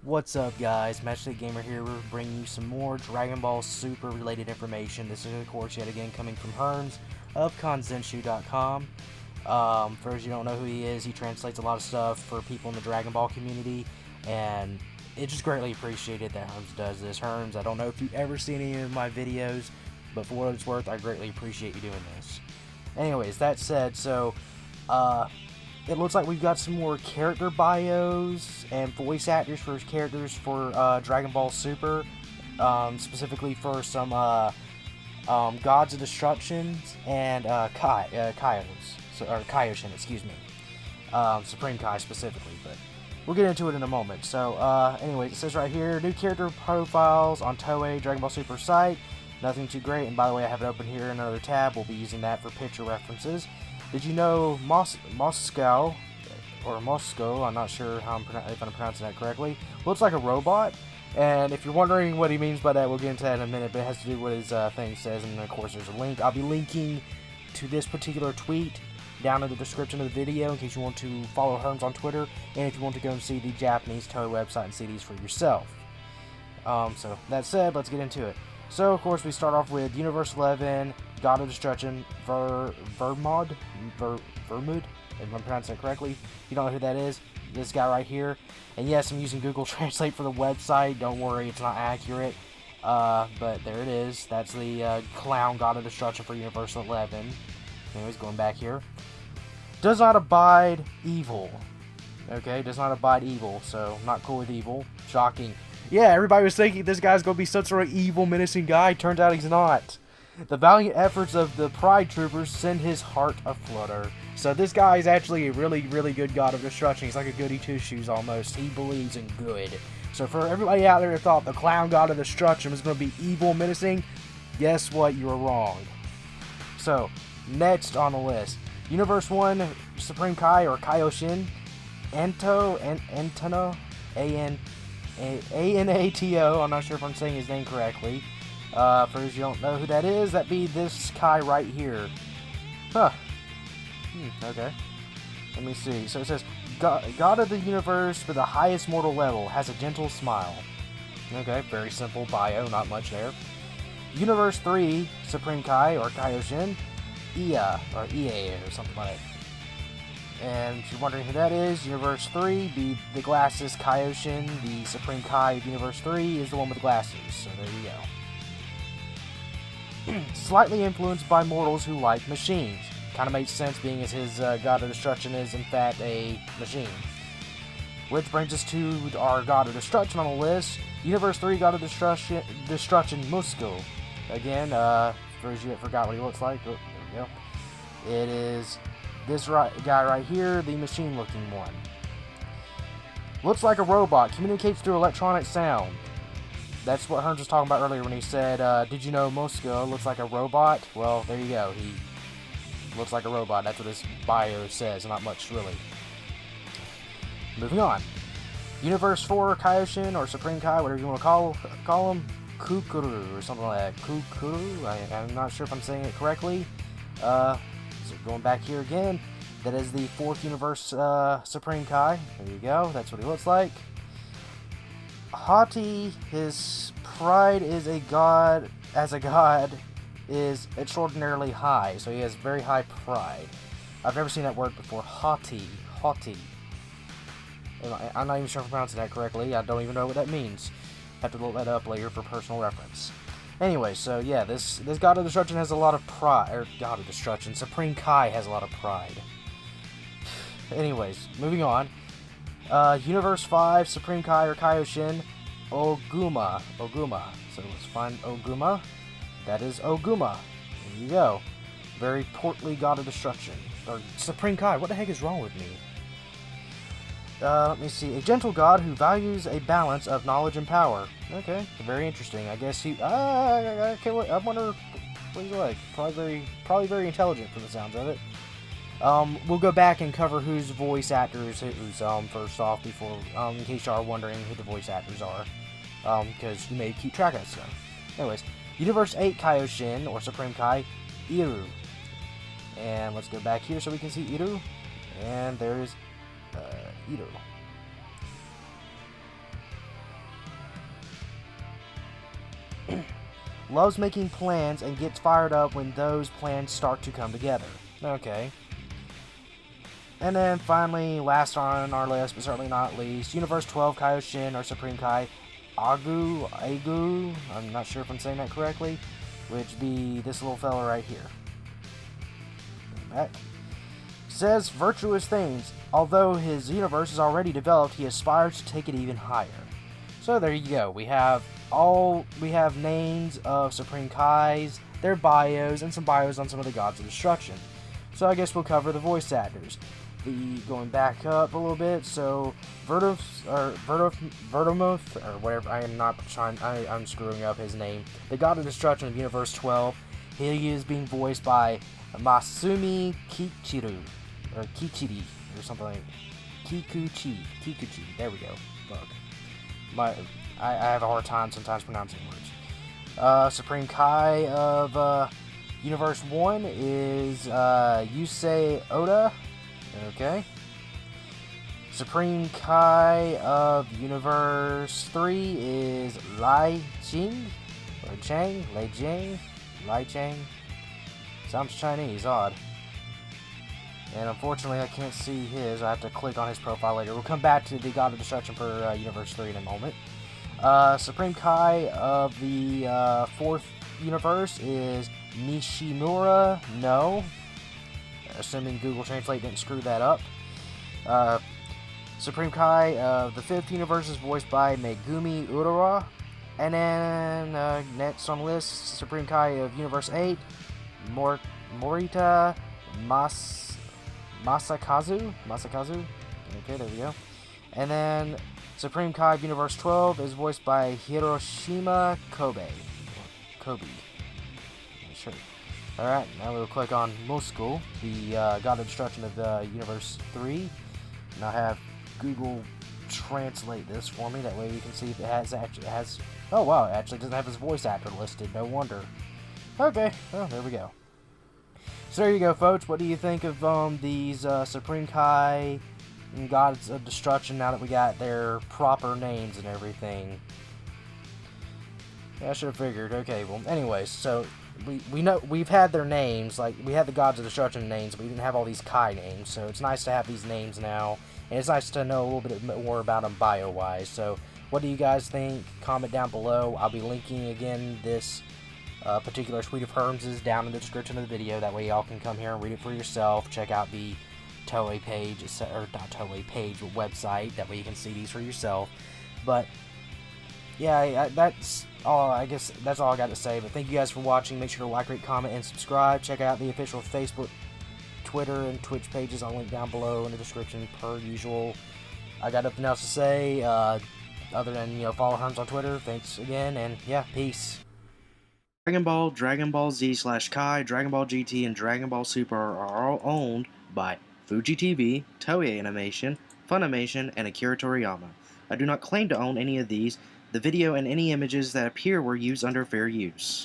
What's up, guys? Matchstick Gamer here. We're bringing you some more Dragon Ball Super related information. This is, of course, yet again coming from Herms of Kanzenshuu.com. For those you don't know who he is, he translates a lot of stuff for people in the Dragon Ball community, and it's just greatly appreciated that Herms does this. Herms, I don't know if you've ever seen any of my videos, but for what it's worth, I greatly appreciate you doing this. Anyways, that said, it looks like we've got some more character bios and voice actors for characters for Dragon Ball Super, specifically for some Gods of Destruction and Kaioshin, excuse me, Supreme Kai specifically, but we'll get into it in a moment. So, anyways, it says right here, new character profiles on Toei Dragon Ball Super site. Nothing too great, and by the way, I have it open here in another tab. We'll be using that for picture references. Did you know Moscow, or Moscow, I'm not sure if I'm pronouncing that correctly, looks like a robot, and if you're wondering what he means by that, we'll get into that in a minute, but it has to do with what his thing says, and of course there's a link. I'll be linking to this particular tweet down in the description of the video in case you want to follow Herms on Twitter, and if you want to go and see the Japanese Toei website and see these for yourself. So, that said, let's get into it. So, of course, we start off with Universe 11, God of Destruction, Vermod, if I'm pronouncing it correctly. If you don't know who that is, this guy right here. And yes, I'm using Google Translate for the website. Don't worry, it's not accurate. But there it is. That's the clown God of Destruction for Universe 11. Anyways, going back here. Does not abide evil. Okay, does not abide evil. So, not cool with evil. Shocking. Yeah, everybody was thinking this guy's going to be such an evil, menacing guy. Turns out he's not. The valiant efforts of the Pride Troopers send his heart aflutter. So this guy is actually a really, really good God of Destruction. He's like a goody two-shoes almost. He believes in good. So for everybody out there that thought the clown God of Destruction was going to be evil, menacing, guess what? You were wrong. So, next on the list. Universe 1, Supreme Kai, or Kaioshin. Anto, A-N-A-T-O, I'm not sure if I'm saying his name correctly. For those you don't know who that is, that'd be this Kai right here. Huh. Okay. Let me see. So it says, God of the universe with the highest mortal level, has a gentle smile. Okay, very simple bio, not much there. Universe 3, Supreme Kai, or Kaioshin, Ia, or EA, or something like that. And if you're wondering who that is, Universe 3, be the glasses Kaioshin, the Supreme Kai of Universe 3 is the one with the glasses, so there you go. Slightly influenced by mortals who like machines. Kind of makes sense, being as his God of Destruction is in fact a machine. Which brings us to our God of Destruction on the list, Universe 3 God of Destruction Musco. Again, for those you that forgot what he looks like, oh, there we go. It is this guy right here, the machine-looking one. Looks like a robot, communicates through electronic sound. That's what Herms was talking about earlier when he said, did you know Moscow looks like a robot? Well, there you go. He looks like a robot. That's what his bio says. Not much, really. Moving on. Universe 4 Kaioshin, or Supreme Kai, whatever you want to call him. Kukuru, or something like that. Kukuru? I'm not sure if I'm saying it correctly. So going back here again. That is the 4th Universe Supreme Kai. There you go. That's what he looks like. Haughty, his pride is a god, is extraordinarily high, so he has very high pride. I've never seen that word before, haughty. I'm not even sure if I'm pronouncing that correctly, I don't even know what that means. Have to look that up later for personal reference. Anyway, so yeah, this God of Destruction has a lot of pride, or God of Destruction, Supreme Kai has a lot of pride. Anyways, moving on. Universe 5, Supreme Kai, or Kaioshin, Oguma. So let's find Oguma. That is Oguma. There you go. Very portly God of Destruction. Or Supreme Kai, what the heck is wrong with me? Let me see. A gentle god who values a balance of knowledge and power. Okay, very interesting. I guess he... I wonder what he's like. Probably very intelligent from the sounds of it. We'll go back and cover whose voice actors who's first off before, in case you are wondering who the voice actors are, because you may keep track of that stuff. Anyways, Universe 8 Kaioshin, or Supreme Kai, Iru. And let's go back here so we can see Iru. And there's Iru. Loves making plans and gets fired up when those plans start to come together. Okay. And then finally, last on our list, but certainly not least, Universe 12 Kaioshin, or Supreme Kai Agu, I'm not sure if I'm saying that correctly, which be this little fella right here. Back. Says virtuous things. Although his universe is already developed, he aspires to take it even higher. So there you go. We have names of Supreme Kais, their bios, and some bios on some of the Gods of Destruction. So I guess we'll cover the voice actors. Going back up a little bit, so Verdomuth, or whatever, I'm screwing up his name. The God of Destruction of Universe 12, he is being voiced by Masumi Kichiru, or Kichiri, or something like Kikuchi, there we go, fuck. I have a hard time sometimes pronouncing words. Supreme Kai of Universe 1 is Yusei Oda. Okay. Supreme Kai of Universe 3 is Lai Chang. Sounds Chinese, odd. And unfortunately, I can't see his. I have to click on his profile later. We'll come back to the God of Destruction for Universe 3 in a moment. Supreme Kai of the 4th universe is Nishimura No. Assuming Google Translate didn't screw that up. Supreme Kai of the 5th universe is voiced by Megumi Urawa. And then next on the list, Supreme Kai of Universe 8, Morita Masakazu. Okay, there we go. And then Supreme Kai of Universe 12 is voiced by Hiroshima Kobe. Sure. Alright, now we'll click on Moscow, the God of Destruction of Universe 3. And I'll have Google translate this for me, that way we can see if it has... Oh wow, it actually doesn't have his voice actor listed, no wonder. Okay, well, there we go. So there you go, folks. What do you think of these Supreme Kai and Gods of Destruction now that we got their proper names and everything? Yeah, I should have figured. Okay, well, anyways, so... We know we've had their names, like we had the Gods of Destruction names, but we didn't have all these Kai names, so it's nice to have these names now, and it's nice to know a little bit more about them bio-wise. So what do you guys think? Comment down below. I'll be linking again this particular Suite of Herms's down in the description of the video, that way y'all can come here and read it for yourself, check out the Toei page, or not Toei page, but website, that way you can see these for yourself. But yeah, that's all. I guess that's all I got to say. But thank you guys for watching. Make sure to like, rate, comment, and subscribe. Check out the official Facebook, Twitter, and Twitch pages. I'll link down below in the description, per usual. I got nothing else to say other than follow Herms on Twitter. Thanks again, and yeah, peace. Dragon Ball, Dragon Ball Z/Kai, Dragon Ball GT, and Dragon Ball Super are all owned by Fuji TV, Toei Animation, Funimation, and Akira Toriyama. I do not claim to own any of these. The video and any images that appear were used under fair use.